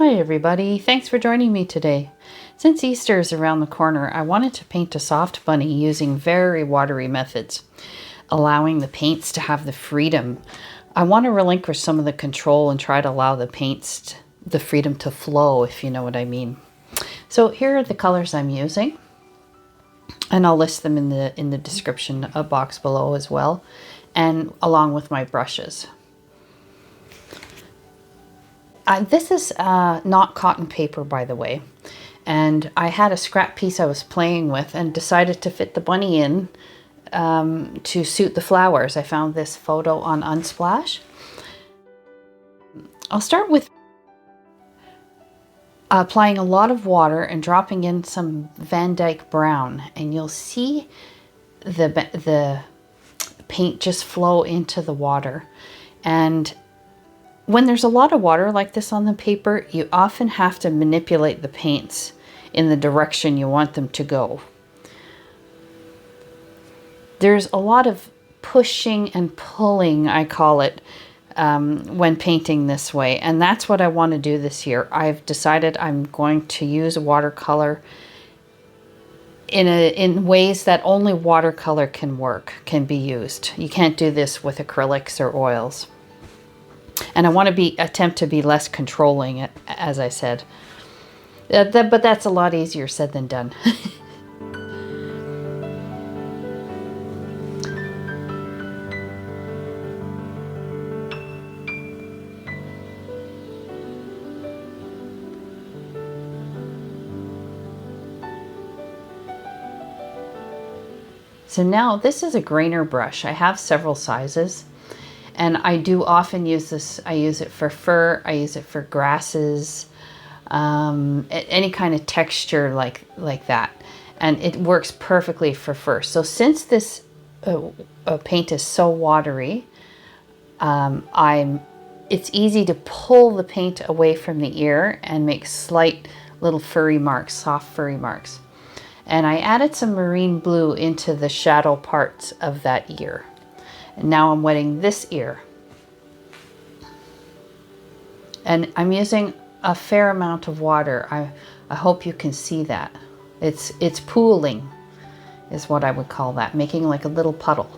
Hi everybody, thanks for joining me today. Since Easter is around the corner, I wanted to paint a soft bunny using very watery methods, allowing the paints to have the freedom. I want to relinquish some of the control and try to allow the paints the freedom to flow, if you know what I mean. So here are the colors I'm using, and I'll list them in the description box below as well, and along with my brushes. This is not cotton paper, by the way, and I had a scrap piece I was playing with and decided to fit the bunny in to suit the flowers. I found this photo on Unsplash. I'll start with applying a lot of water and dropping in some Vandyke brown, and you'll see the paint just flow into the water. And when there's a lot of water like this on the paper, you often have to manipulate the paints in the direction you want them to go. There's a lot of pushing and pulling, I call it, when painting this way, and that's what I want to do this year. I've decided I'm going to use watercolor in ways that only watercolor can be used. You can't do this with acrylics or oils. And I want to attempt to be less controlling, as I said. But that's a lot easier said than done. So now this is a grainer brush. I have several sizes. And I do often use this. I use it for fur, I use it for grasses, any kind of texture like that. And it works perfectly for fur. So since this paint is so watery, it's easy to pull the paint away from the ear and make slight little furry marks, soft furry marks. And I added some marine blue into the shadow parts of that ear. And now I'm wetting this ear. And I'm using a fair amount of water. I hope you can see that. It's pooling is what I would call that, making like a little puddle.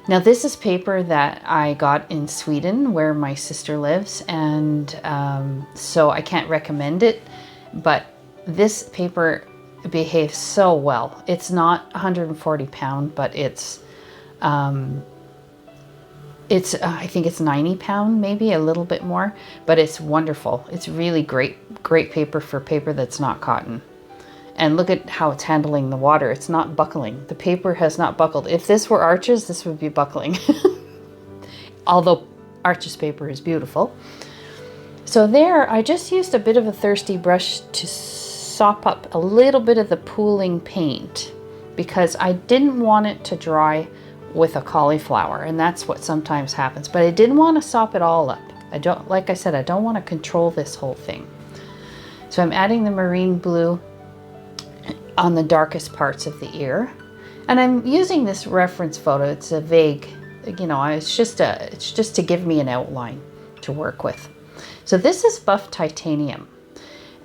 Now this is paper that I got in Sweden where my sister lives, and so I can't recommend it, but this paper behaves so well. It's not 140 pound, but I think it's 90 pound, maybe a little bit more, but it's wonderful. It's really great paper for paper that's not cotton. And look at how it's handling the water. It's not buckling. The paper has not buckled. If this were Arches, this would be buckling. Although Arches paper is beautiful. So there, I just used a bit of a thirsty brush to sop up a little bit of the pooling paint because I didn't want it to dry with a cauliflower, and that's what sometimes happens, but I didn't want to sop it all up. Like I said, I don't want to control this whole thing. So I'm adding the marine blue on the darkest parts of the ear, and I'm using this reference photo. It's a vague, it's just to give me an outline to work with. So this is buff titanium,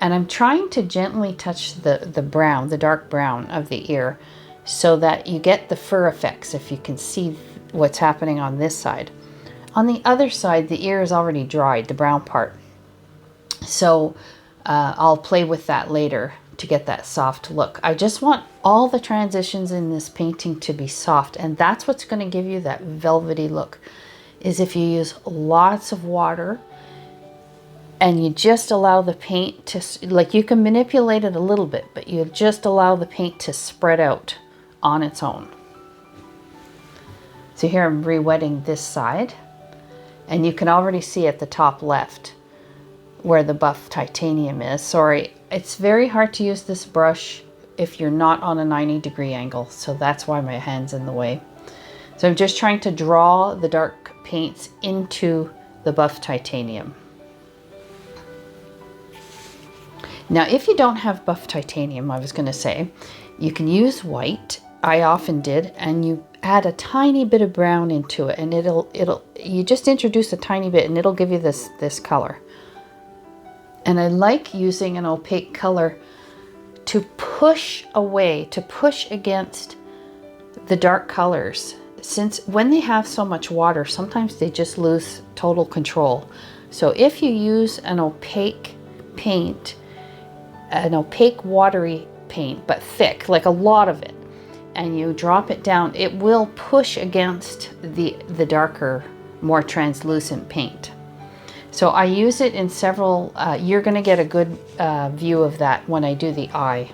and I'm trying to gently touch the brown, the dark brown of the ear, so that you get the fur effects, if you can see what's happening on this side. On the other side, the ear is already dried, the brown part. So I'll play with that later to get that soft look. I just want all the transitions in this painting to be soft, and that's what's going to give you that velvety look, is if you use lots of water and you just allow the paint to, like, you can manipulate it a little bit, but you just allow the paint to spread out on its own. So here I'm re-wetting this side, and you can already see at the top left where the buff titanium is. Sorry, it's very hard to use this brush if you're not on a 90-degree angle, so that's why my hand's in the way. So I'm just trying to draw the dark paints into the buff titanium. Now, if you don't have buff titanium, I was going to say, you can use white. I often did, and you add a tiny bit of brown into it, and you just introduce a tiny bit, and it'll give you this color. And I like using an opaque color to push away, to push against the dark colors. Since when they have so much water, sometimes they just lose total control. So if you use an opaque paint, an opaque watery paint, but thick, like a lot of it, and you drop it down, it will push against the darker, more translucent paint. So I use it in several, you're gonna get a good view of that when I do the eye.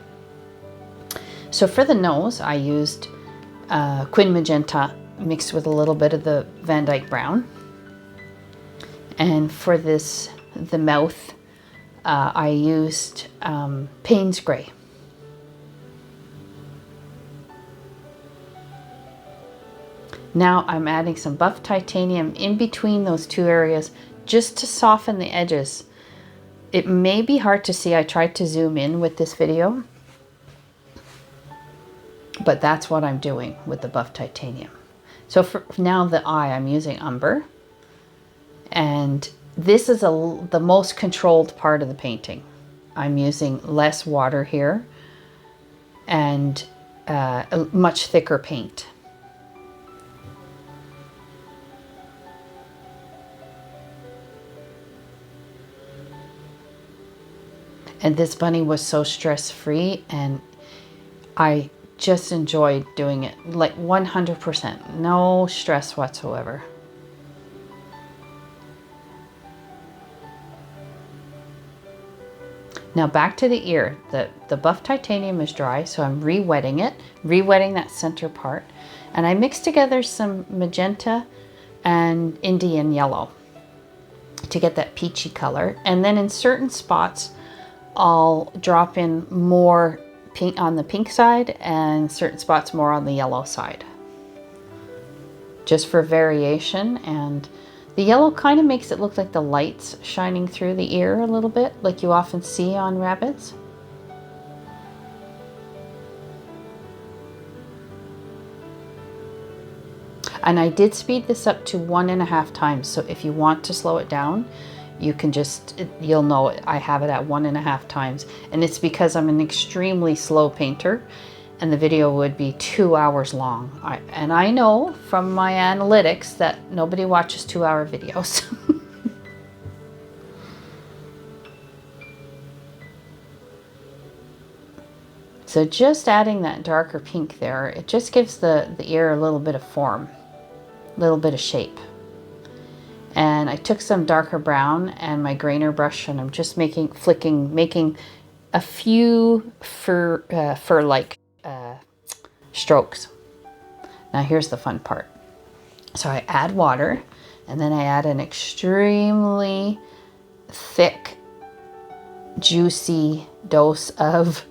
So for the nose, I used Quin Magenta mixed with a little bit of the Vandyke brown. And for this, the mouth, I used Payne's gray. Now I'm adding some buff titanium in between those two areas just to soften the edges. It may be hard to see. I tried to zoom in with this video, but that's what I'm doing with the buff titanium. So for now, the eye, I'm using umber, and this is the most controlled part of the painting. I'm using less water here and a much thicker paint. And this bunny was so stress-free, and I just enjoyed doing it, like 100%, no stress whatsoever. Now back to the ear. The buff titanium is dry, so I'm re-wetting it, re-wetting that center part. And I mixed together some magenta and Indian yellow to get that peachy color. And then in certain spots, I'll drop in more pink on the pink side and certain spots more on the yellow side, just for variation. And the yellow kind of makes it look like the lights shining through the ear a little bit, like you often see on rabbits. And I did speed this up to 1.5 times. So if you want to slow it down, you can just, you'll know it. I have it at 1.5 times. And it's because I'm an extremely slow painter and the video would be 2 hours long. And I know from my analytics that nobody watches 2-hour videos. So just adding that darker pink there, it just gives the ear a little bit of form, a little bit of shape. And I took some darker brown and my grainer brush, and I'm just making a few fur-like strokes. Now here's the fun part. So I add water, and then I add an extremely thick, juicy dose of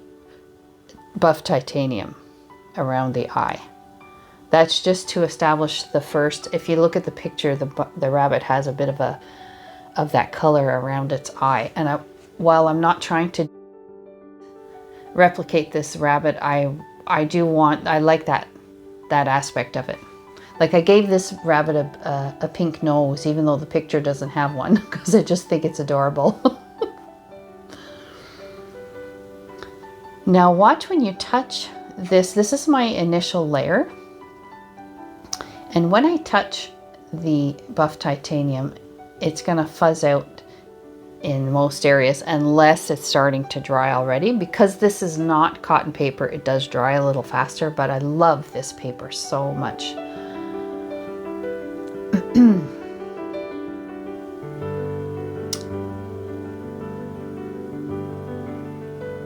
buff titanium around the eye. That's just to establish the first. If you look at the picture, the rabbit has a bit of that color around its eye. And while I'm not trying to replicate this rabbit, I like that aspect of it. Like I gave this rabbit a pink nose, even though the picture doesn't have one, because I just think it's adorable. Now watch when you touch this. This is my initial layer. And when I touch the buff titanium, it's gonna fuzz out in most areas unless it's starting to dry already. Because this is not cotton paper, it does dry a little faster, but I love this paper so much.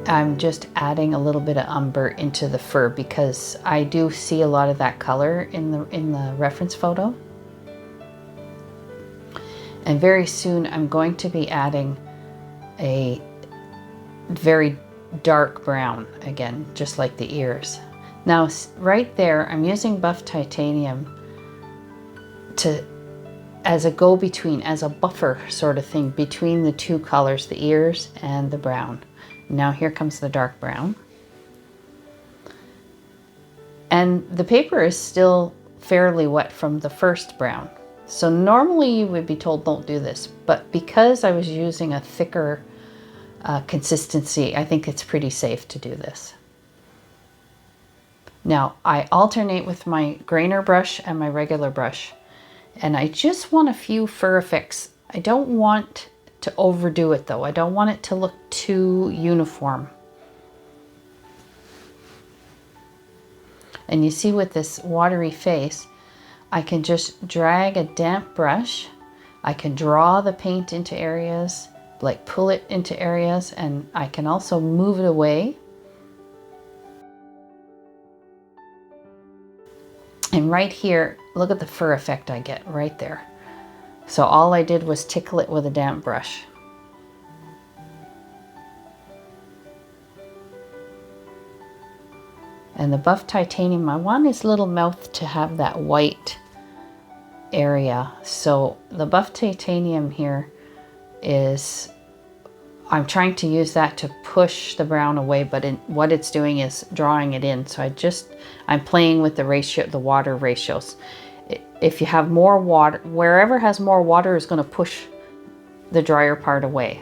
I'm just adding a little bit of umber into the fur because I do see a lot of that color in the reference photo. And very soon I'm going to be adding a very dark brown again, just like the ears. Now right there, I'm using buff titanium as a go-between, as a buffer sort of thing between the two colors, the ears and the brown. Now here comes the dark brown. And the paper is still fairly wet from the first brown. So normally you would be told don't do this, but because I was using a thicker consistency, I think it's pretty safe to do this. Now, I alternate with my grainer brush and my regular brush, and I just want a few fur effects. I don't want to overdo it though. I don't want it to look too uniform. And you see with this watery face, I can just drag a damp brush. I can draw the paint into areas, like pull it into areas, and I can also move it away. And right here, look at the fur effect I get right there. So all I did was tickle it with a damp brush. And the buff titanium, I want his little mouth to have that white area. So the buff titanium here is, I'm trying to use that to push the brown away, but what it's doing is drawing it in. So I'm playing with the ratio, the water ratios. If you have more water, wherever has more water is going to push the drier part away.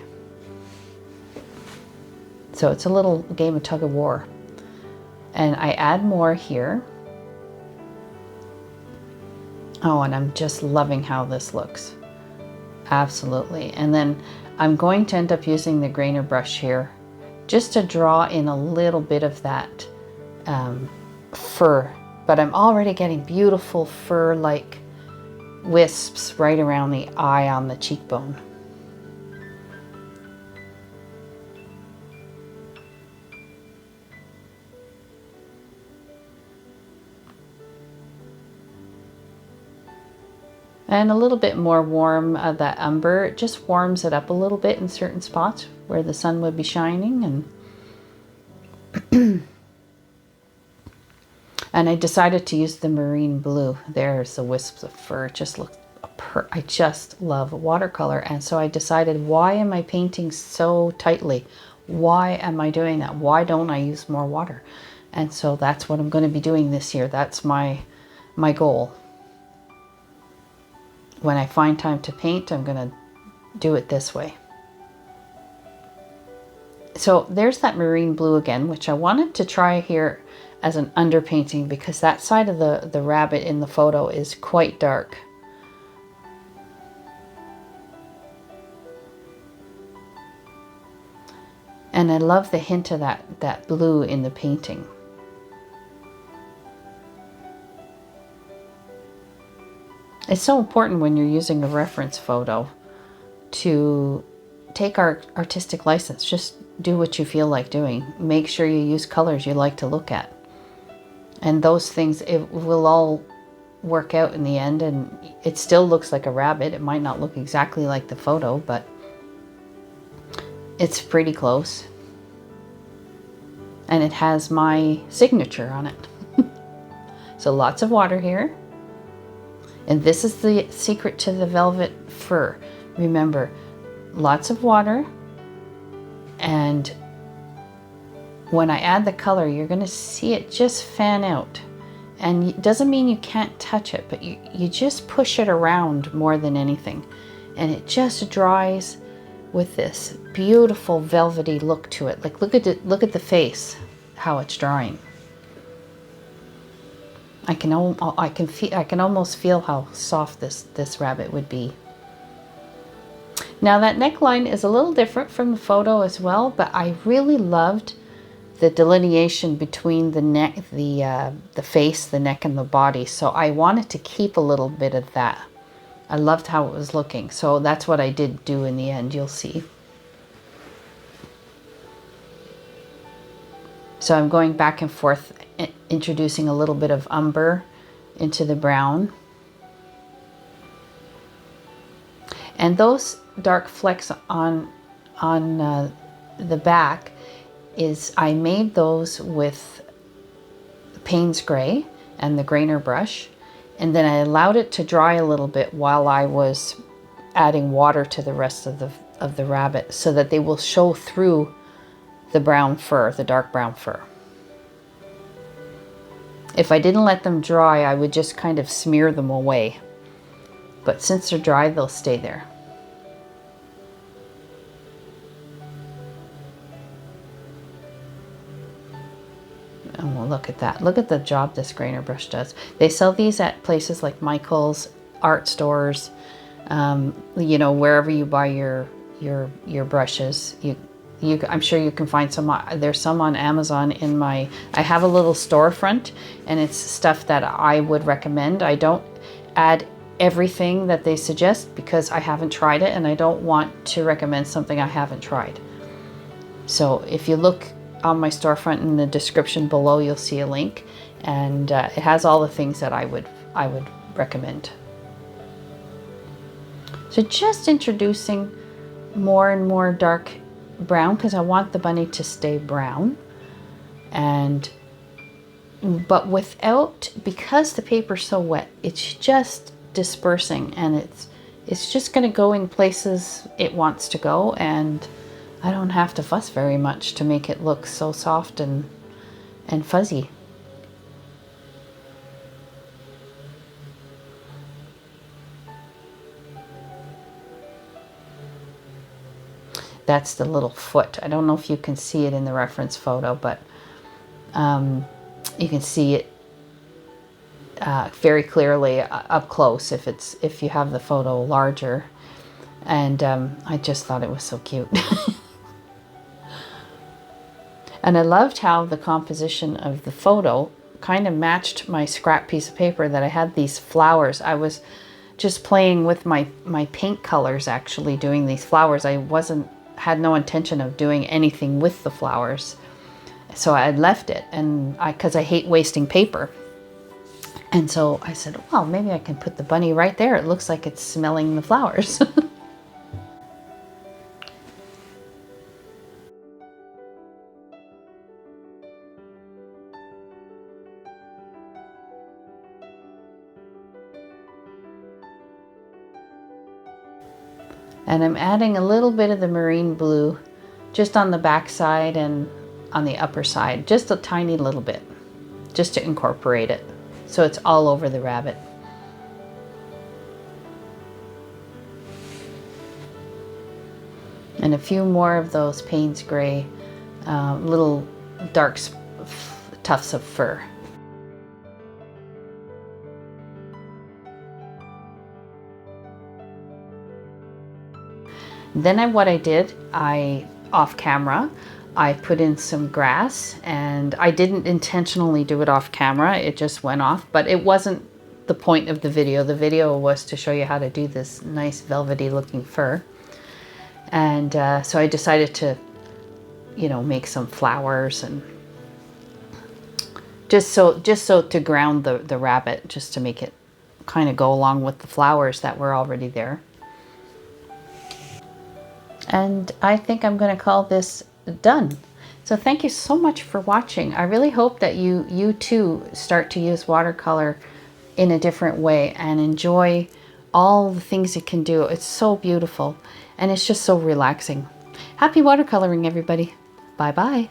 So it's a little game of tug of war. And I add more here. Oh, and I'm just loving how this looks. Absolutely. And then I'm going to end up using the grainer brush here just to draw in a little bit of that fur. But I'm already getting beautiful fur-like wisps right around the eye on the cheekbone. And a little bit more warm of that umber. It just warms it up a little bit in certain spots where the sun would be shining. And and I decided to use the marine blue. There's the wisps of fur. It just looks, I just love watercolor. And so I decided, why am I painting so tightly? Why am I doing that? Why don't I use more water? And so that's what I'm going to be doing this year. That's my goal. When I find time to paint, I'm going to do it this way. So there's that marine blue again, which I wanted to try here as an underpainting because that side of the rabbit in the photo is quite dark. And I love the hint of that blue in the painting. It's so important when you're using a reference photo to take our artistic license. Just do what you feel like doing. Make sure you use colors you like to look at. And those things, it will all work out in the end, and it still looks like a rabbit. It might not look exactly like the photo, but it's pretty close. And it has my signature on it. So lots of water here. And this is the secret to the velvet fur. Remember, lots of water, and when I add the color, you're going to see it just fan out. And it doesn't mean you can't touch it, but you just push it around more than anything. And it just dries with this beautiful velvety look to it. Like look at the face, how it's drying. I can almost feel how soft this rabbit would be. Now that neckline is a little different from the photo as well, but I really loved the delineation between the neck, the face, the neck, and the body. So I wanted to keep a little bit of that. I loved how it was looking. So that's what I did do in the end, you'll see. So I'm going back and forth, introducing a little bit of umber into the brown. And those dark flecks on the back I made those with Payne's gray and the grainer brush, and then I allowed it to dry a little bit while I was adding water to the rest of the rabbit, so that they will show through the brown fur, the dark brown fur. If I didn't let them dry, I would just kind of smear them away. But since they're dry, they'll stay there. look at that. Look at the job this grainer brush does. They sell these at places like Michael's, art stores, you know, wherever you buy your brushes. I'm sure you can find some. There's some on Amazon. I have a little storefront, and it's stuff that I would recommend. I don't add everything that they suggest because I haven't tried it, and I don't want to recommend something I haven't tried. So if you look on my storefront in the description below, you'll see a link, and it has all the things that I would recommend. So just introducing more and more dark brown because I want the bunny to stay brown, but without, because the paper's so wet, it's just dispersing, and it's just going to go in places it wants to go, and I don't have to fuss very much to make it look so soft and fuzzy. That's the little foot. I don't know if you can see it in the reference photo, but you can see it very clearly up close if you have the photo larger. And I just thought it was so cute. And I loved how the composition of the photo kind of matched my scrap piece of paper that I had these flowers. I was just playing with my paint colors, actually doing these flowers. I had no intention of doing anything with the flowers. So I had left it, and because I hate wasting paper. And so I said, well, maybe I can put the bunny right there. It looks like it's smelling the flowers. And I'm adding a little bit of the marine blue just on the back side and on the upper side, just a tiny little bit, just to incorporate it so it's all over the rabbit. And a few more of those Payne's gray little dark tufts of fur. Then what I did, off camera, I put in some grass, and I didn't intentionally do it off camera. It just went off, but it wasn't the point of the video. The video was to show you how to do this nice velvety looking fur. And so I decided to, you know, make some flowers, and just so to ground the rabbit, just to make it kind of go along with the flowers that were already there. And I think I'm going to call this done. So thank you so much for watching. I really hope that you too start to use watercolor in a different way and enjoy all the things it can do. It's so beautiful, and it's just so relaxing. Happy watercoloring, everybody. Bye bye.